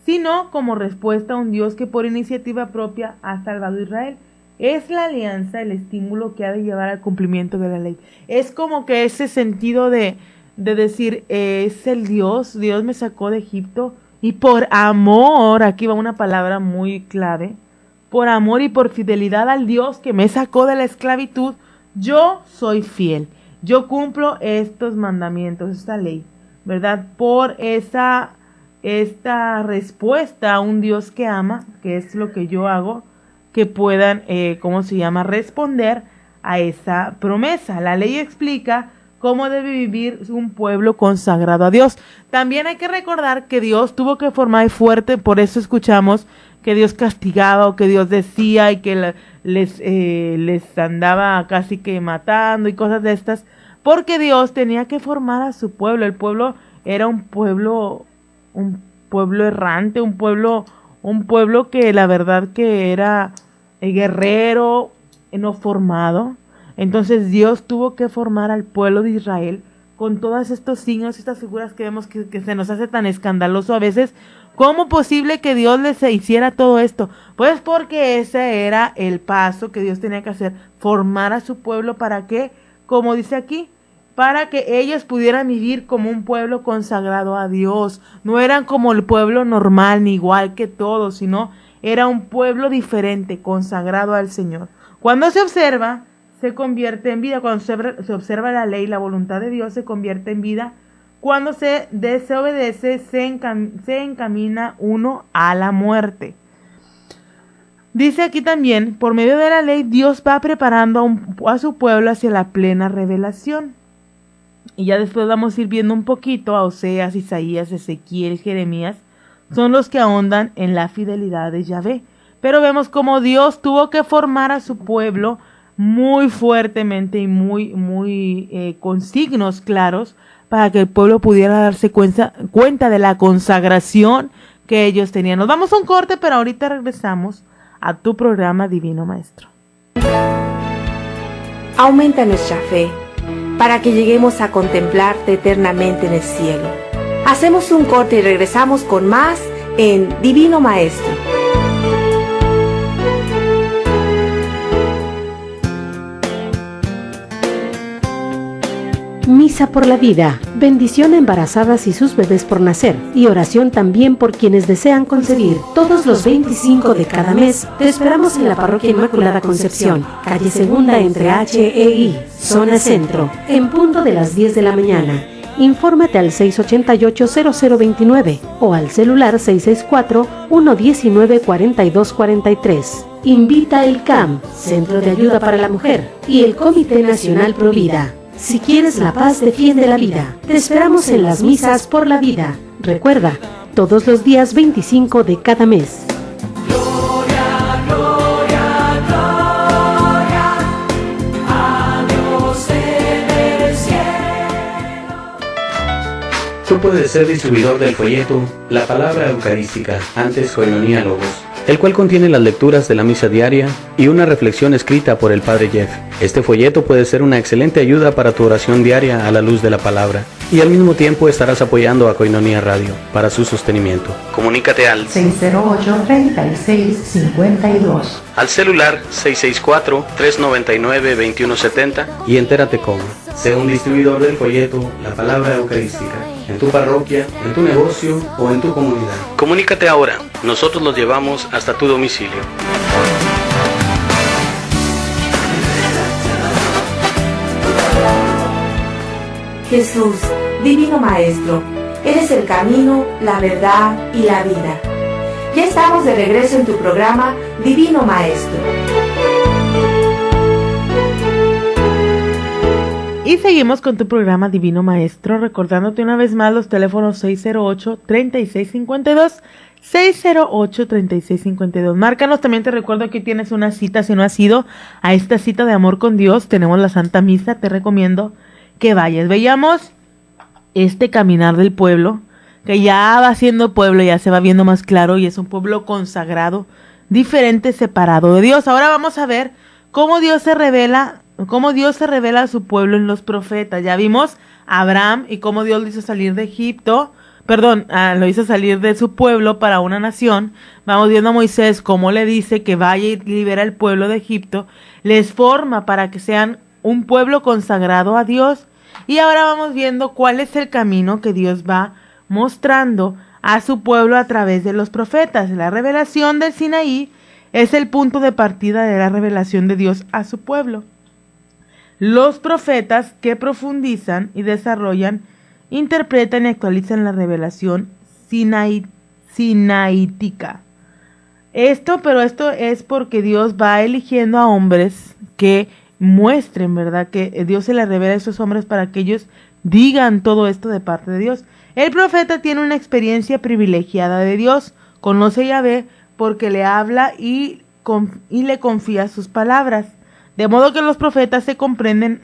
sino como respuesta a un Dios que por iniciativa propia ha salvado a Israel. Es la alianza el estímulo que ha de llevar al cumplimiento de la ley. Es como que ese sentido de decir, es el Dios me sacó de Egipto y por amor, aquí va una palabra muy clave, por amor y por fidelidad al Dios que me sacó de la esclavitud, yo soy fiel, yo cumplo estos mandamientos, esta ley, ¿verdad? Por esta respuesta a un Dios que ama, que es lo que yo hago, que puedan, responder a esa promesa. La ley explica cómo debe vivir un pueblo consagrado a Dios. También hay que recordar que Dios tuvo que formar fuerte, por eso escuchamos que Dios castigaba o que Dios decía y que les andaba casi que matando y cosas de estas, porque Dios tenía que formar a su pueblo. El pueblo era un pueblo errante, un pueblo que la verdad que era guerrero, no formado. Entonces Dios tuvo que formar al pueblo de Israel con todos estos signos, estas figuras que vemos que se nos hace tan escandaloso a veces. ¿Cómo posible que Dios les hiciera todo esto? Pues porque ese era el paso que Dios tenía que hacer, formar a su pueblo. ¿Para qué? Como dice aquí, para que ellos pudieran vivir como un pueblo consagrado a Dios. No eran como el pueblo normal, ni igual que todos, sino era un pueblo diferente, consagrado al Señor. Cuando se observa, se convierte en vida. Cuando se observa la ley, la voluntad de Dios se convierte en vida. Cuando se desobedece, se encamina uno a la muerte. Dice aquí también, por medio de la ley, Dios va preparando a su pueblo hacia la plena revelación. Y ya después vamos a ir viendo un poquito a Oseas, Isaías, Ezequiel, Jeremías. Son los que ahondan en la fidelidad de Yahvé. Pero vemos cómo Dios tuvo que formar a su pueblo muy fuertemente y muy con signos claros para que el pueblo pudiera darse cuenta de la consagración que ellos tenían. Nos vamos a un corte, pero ahorita regresamos a tu programa Divino Maestro. Aumenta nuestra fe para que lleguemos a contemplarte eternamente en el cielo. Hacemos un corte y regresamos con más en Divino Maestro. Misa por la vida, bendición a embarazadas y sus bebés por nacer, y oración también por quienes desean concebir. Todos los 25 de cada mes te esperamos en la Parroquia Inmaculada Concepción, calle Segunda entre H e I, zona centro, en punto de las 10 de la mañana. Infórmate al 688-0029 o al celular 664-119-4243. Invita el CAM, Centro de Ayuda para la Mujer, y el Comité Nacional Provida. Si quieres la paz, defiende la vida. Te esperamos en las misas por la vida. Recuerda, todos los días 25 de cada mes. Gloria, gloria, gloria a Dios en el cielo. Tú puedes ser distribuidor del folleto La Palabra Eucarística, antes Koinonia Logos, el cual contiene las lecturas de la misa diaria y una reflexión escrita por el Padre Jeff. Este folleto puede ser una excelente ayuda para tu oración diaria a la luz de la palabra, y al mismo tiempo estarás apoyando a Koinonia Radio para su sostenimiento. Comunícate al 608-3652, al celular 664-399-2170 y entérate cómo. Sé un distribuidor del folleto La Palabra Eucarística, en tu parroquia, en tu negocio o en tu comunidad. Comunícate ahora, nosotros los llevamos hasta tu domicilio. Jesús, Divino Maestro, eres el camino, la verdad y la vida. Ya estamos de regreso en tu programa Divino Maestro. Y seguimos con tu programa Divino Maestro, recordándote una vez más los teléfonos 608-3652, 608-3652. Márcanos, también te recuerdo que tienes una cita, si no has ido a esta cita de amor con Dios, tenemos la Santa Misa, te recomiendo que vayas. Veíamos este caminar del pueblo, que ya va siendo pueblo, ya se va viendo más claro y es un pueblo consagrado, diferente, separado de Dios. Ahora vamos a ver cómo Dios se revela a su pueblo en los profetas. Ya vimos a Abraham y cómo Dios lo hizo salir de Egipto, lo hizo salir de su pueblo para una nación. Vamos viendo a Moisés cómo le dice que vaya y libera al pueblo de Egipto, les forma para que sean un pueblo consagrado a Dios. Y ahora vamos viendo cuál es el camino que Dios va mostrando a su pueblo a través de los profetas. La revelación del Sinaí es el punto de partida de la revelación de Dios a su pueblo. Los profetas que profundizan y desarrollan, interpretan y actualizan la revelación sinaítica. Esto es porque Dios va eligiendo a hombres que muestren, ¿verdad? Que Dios se le revela a esos hombres para que ellos digan todo esto de parte de Dios. El profeta tiene una experiencia privilegiada de Dios, conoce a Yahvé porque le habla y le confía sus palabras. De modo que los profetas se comprenden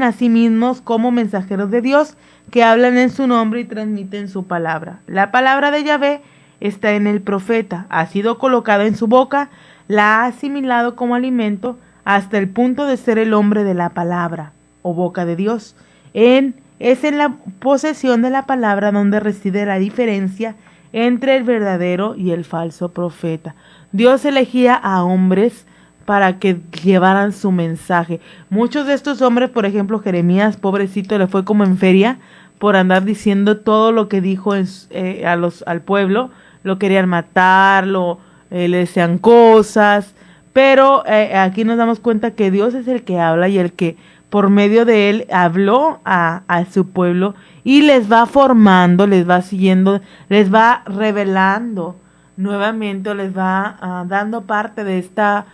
a sí mismos como mensajeros de Dios que hablan en su nombre y transmiten su palabra. La palabra de Yahvé está en el profeta, ha sido colocada en su boca, la ha asimilado como alimento hasta el punto de ser el hombre de la palabra o boca de Dios. Es en la posesión de la palabra donde reside la diferencia entre el verdadero y el falso profeta. Dios elegía a hombres para que llevaran su mensaje. Muchos de estos hombres, por ejemplo, Jeremías, pobrecito, le fue como en feria por andar diciendo todo lo que dijo al pueblo. Lo querían matar, le decían cosas, pero aquí nos damos cuenta que Dios es el que habla y el que por medio de él habló a su pueblo y les va formando, les va siguiendo, les va revelando nuevamente, les va dando parte de esta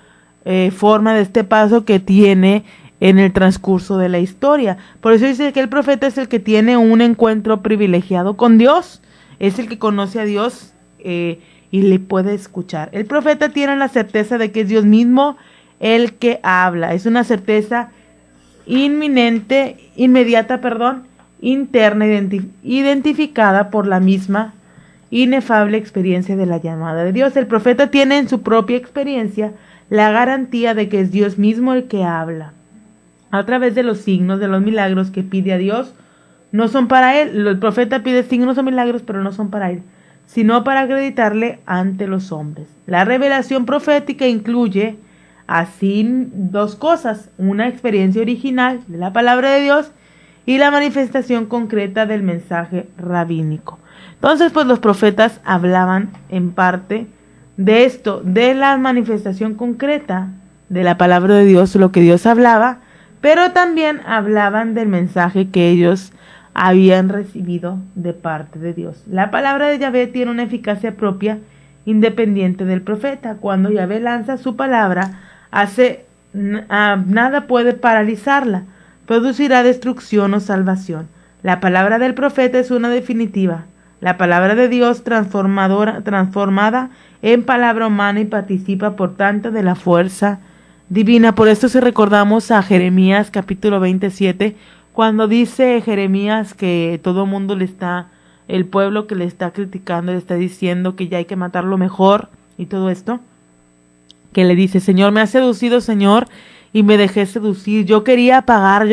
forma, de este paso que tiene en el transcurso de la historia. Por eso dice que el profeta es el que tiene un encuentro privilegiado con Dios, es el que conoce a Dios y le puede escuchar. El profeta tiene la certeza de que es Dios mismo el que habla, es una certeza inmediata, interna identificada por la misma inefable experiencia de la llamada de Dios. El profeta tiene en su propia experiencia la garantía de que es Dios mismo el que habla. A través de los signos, de los milagros que pide a Dios, no son para él. El profeta pide signos o milagros, pero no son para él, sino para acreditarle ante los hombres. La revelación profética incluye así dos cosas: una experiencia original de la palabra de Dios y la manifestación concreta del mensaje rabínico. Entonces, pues los profetas hablaban en parte de esto, de la manifestación concreta de la palabra de Dios, lo que Dios hablaba, pero también hablaban del mensaje que ellos habían recibido de parte de Dios. La palabra de Yahvé tiene una eficacia propia independiente del profeta. Cuando Yahvé lanza su palabra, nada puede paralizarla, producirá destrucción o salvación. La palabra del profeta es una definitiva. La palabra de Dios transformada en palabra humana y participa por tanto de la fuerza divina. Por esto si recordamos a Jeremías capítulo 27, cuando dice Jeremías que todo mundo el pueblo que le está criticando, le está diciendo que ya hay que matarlo mejor y todo esto, que le dice: Señor, me has seducido, Señor, y me dejé seducir. Yo quería apagar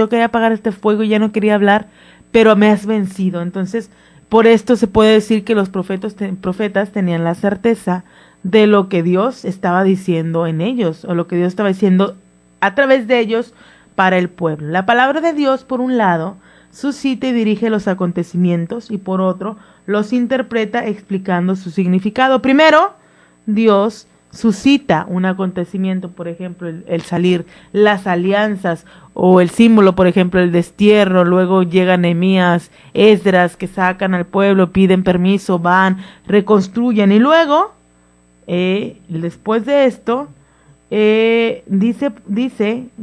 este fuego y ya no quería hablar, pero me has vencido. Entonces, por esto se puede decir que los profetas tenían la certeza de lo que Dios estaba diciendo en ellos, o lo que Dios estaba diciendo a través de ellos para el pueblo. La palabra de Dios, por un lado, suscita y dirige los acontecimientos, y por otro, los interpreta explicando su significado. Primero, Dios suscita un acontecimiento, por ejemplo, el salir, las alianzas, o el símbolo, por ejemplo, el destierro. Luego llegan Nehemías, Esdras, que sacan al pueblo, piden permiso, van, reconstruyen, y luego, después de esto, dice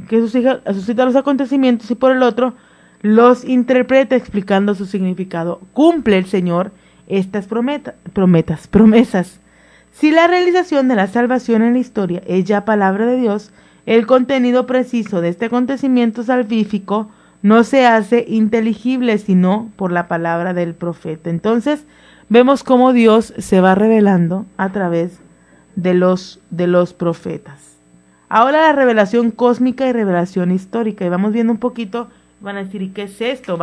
que suscita los acontecimientos, y por el otro los interpreta explicando su significado. Cumple el Señor estas promesas. Si la realización de la salvación en la historia es ya palabra de Dios, el contenido preciso de este acontecimiento salvífico no se hace inteligible sino por la palabra del profeta. Entonces vemos cómo Dios se va revelando a través de los profetas. Ahora la revelación cósmica y revelación histórica, y vamos viendo un poquito. Van a decir: ¿y qué es esto?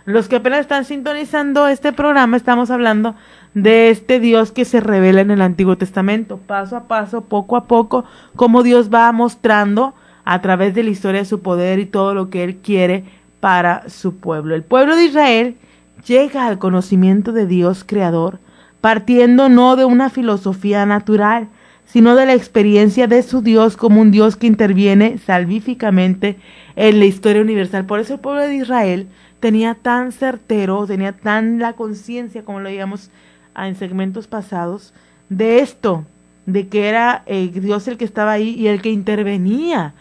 Los que apenas están sintonizando este programa, estamos hablando de este Dios que se revela en el Antiguo Testamento, paso a paso, poco a poco, cómo Dios va mostrando a través de la historia su poder y todo lo que Él quiere para su pueblo. El pueblo de Israel llega al conocimiento de Dios creador, partiendo no de una filosofía natural, sino de la experiencia de su Dios como un Dios que interviene salvíficamente en la historia universal. Por eso el pueblo de Israel tenía tan la conciencia, como lo digamos en segmentos pasados, de esto, de que era Dios el que estaba ahí y el que intervenía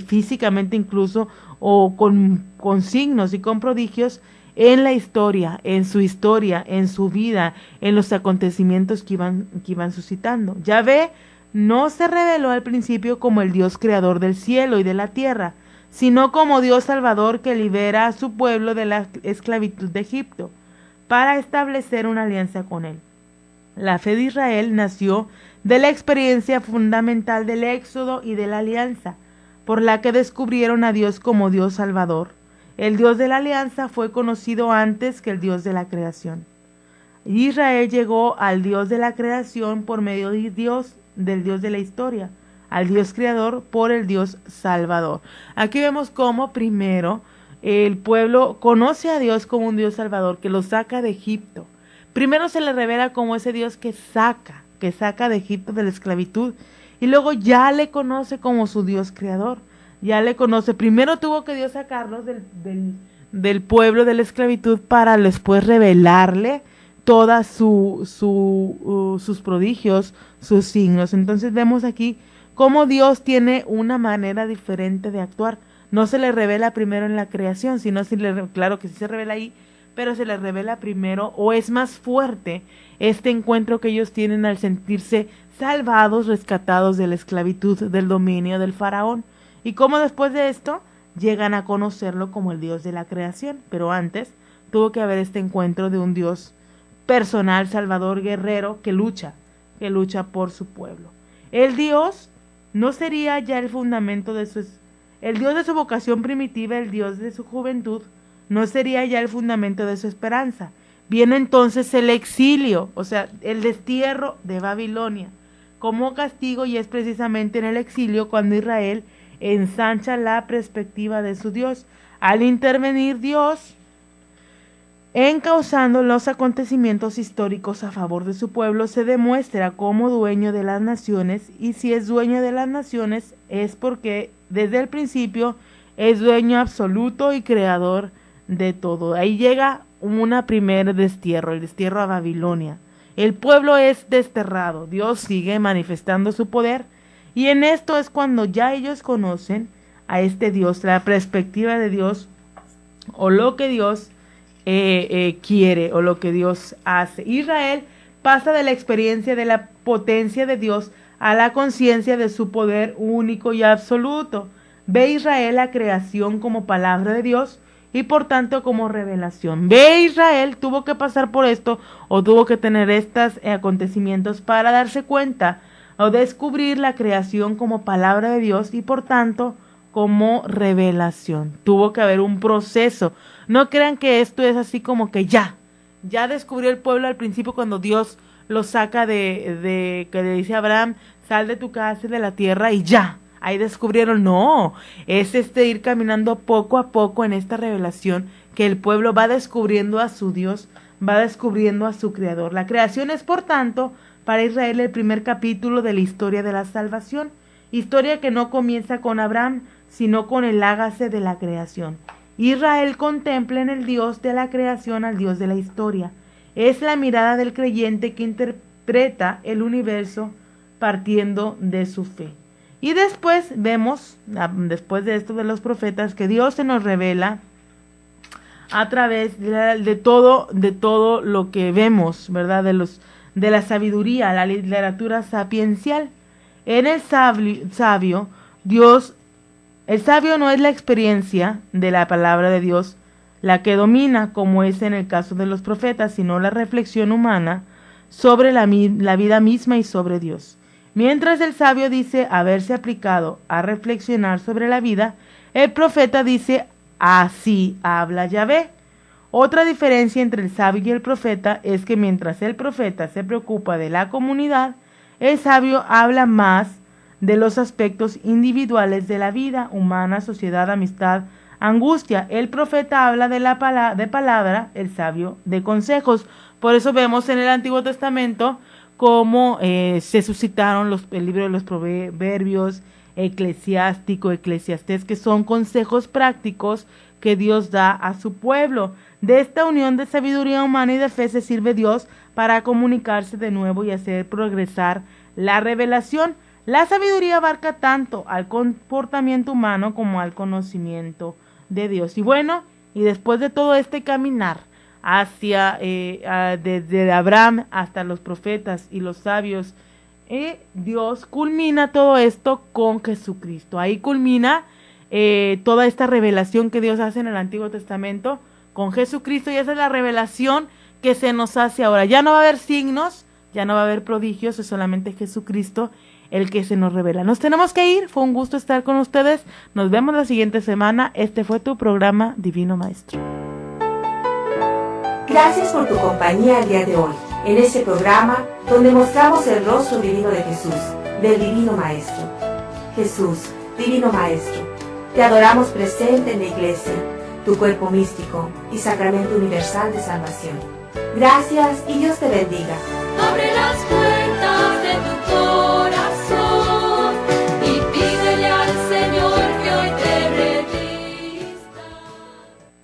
físicamente incluso, o con signos y con prodigios en la historia, en su vida, en los acontecimientos que iban suscitando. Yahvé no se reveló al principio como el Dios creador del cielo y de la tierra, sino como Dios salvador que libera a su pueblo de la esclavitud de Egipto, para establecer una alianza con él. La fe de Israel nació de la experiencia fundamental del éxodo y de la alianza, por la que descubrieron a Dios como Dios salvador. El Dios de la alianza fue conocido antes que el Dios de la creación. Israel llegó al Dios de la creación por medio del Dios de la historia, al Dios creador por el Dios salvador. Aquí vemos cómo primero el pueblo conoce a Dios como un Dios salvador que lo saca de Egipto. Primero se le revela como ese Dios que saca de Egipto, de la esclavitud, y luego ya le conoce como su Dios creador. Ya le conoce. Primero tuvo que Dios sacarlos del pueblo de la esclavitud para después revelarle todas sus prodigios, sus signos. Entonces vemos aquí cómo Dios tiene una manera diferente de actuar. No se le revela primero en la creación, sino claro que sí se revela ahí, pero se le revela primero, o es más fuerte este encuentro que ellos tienen al sentirse salvados, rescatados de la esclavitud, del dominio del faraón. Y cómo después de esto llegan a conocerlo como el Dios de la creación. Pero antes tuvo que haber este encuentro de un Dios personal, salvador, guerrero, que lucha por su pueblo. El Dios no sería ya el fundamento de el Dios de su vocación primitiva, el Dios de su juventud, no sería ya el fundamento de su esperanza. Viene entonces el exilio, o sea, el destierro de Babilonia, como castigo, y es precisamente en el exilio cuando Israel ensancha la perspectiva de su Dios. Al intervenir Dios, encauzando los acontecimientos históricos a favor de su pueblo, se demuestra como dueño de las naciones, y si es dueño de las naciones es porque desde el principio es dueño absoluto y creador de todo. Ahí llega una primer destierro, el destierro a Babilonia. El pueblo es desterrado, Dios sigue manifestando su poder, y en esto es cuando ya ellos conocen a este Dios, la perspectiva de Dios, o lo que Dios quiere, o lo que Dios hace. Israel pasa de la experiencia de la potencia de Dios a la conciencia de su poder único y absoluto. Ve Israel la creación como palabra de Dios y por tanto como revelación. Ve Israel tuvo que pasar por esto, o tuvo que tener estos acontecimientos para darse cuenta o descubrir la creación como palabra de Dios y por tanto como revelación. Tuvo que haber un proceso. No crean que esto es así como que ya descubrió el pueblo al principio cuando Dios lo saca que le dice a Abraham, sal de tu casa y de la tierra, y ya, ahí descubrieron. No, es ir caminando poco a poco en esta revelación, que el pueblo va descubriendo a su Dios, va descubriendo a su Creador. La creación es, por tanto, para Israel el primer capítulo de la historia de la salvación, historia que no comienza con Abraham, sino con el hágase de la creación. Israel contempla en el Dios de la creación al Dios de la historia. Es la mirada del creyente que interpreta el universo partiendo de su fe. Y después vemos, después de esto de los profetas, que Dios se nos revela a través de todo lo que vemos, ¿verdad? De la sabiduría, la literatura sapiencial. En el sabio, el sabio no es la experiencia de la palabra de Dios la que domina, como es en el caso de los profetas, sino la reflexión humana sobre la vida misma y sobre Dios. Mientras el sabio dice haberse aplicado a reflexionar sobre la vida, el profeta dice así habla Yahvé. Otra diferencia entre el sabio y el profeta es que mientras el profeta se preocupa de la comunidad, el sabio habla más de los aspectos individuales de la vida humana, sociedad, amistad, angustia. El profeta habla de palabra, el sabio de consejos. Por eso vemos en el Antiguo Testamento cómo se suscitaron el libro de los Proverbios, Eclesiástico, Eclesiastés, que son consejos prácticos que Dios da a su pueblo. De esta unión de sabiduría humana y de fe se sirve Dios para comunicarse de nuevo y hacer progresar la revelación. La sabiduría abarca tanto al comportamiento humano como al conocimiento de Dios. Y bueno, y después de todo este caminar hacia desde Abraham hasta los profetas y los sabios, Dios culmina todo esto con Jesucristo. Ahí culmina toda esta revelación que Dios hace en el Antiguo Testamento con Jesucristo, y esa es la revelación que se nos hace ahora. Ya no va a haber signos, ya no va a haber prodigios, es solamente Jesucristo el que se nos revela. Nos tenemos que ir, fue un gusto estar con ustedes, nos vemos la siguiente semana. Este fue tu programa Divino Maestro. Gracias por tu compañía el día de hoy, en este programa donde mostramos el rostro divino de Jesús, del Divino Maestro. Jesús, Divino Maestro, te adoramos presente en la Iglesia, tu cuerpo místico y sacramento universal de salvación. Gracias y Dios te bendiga. Abre las puertas de tu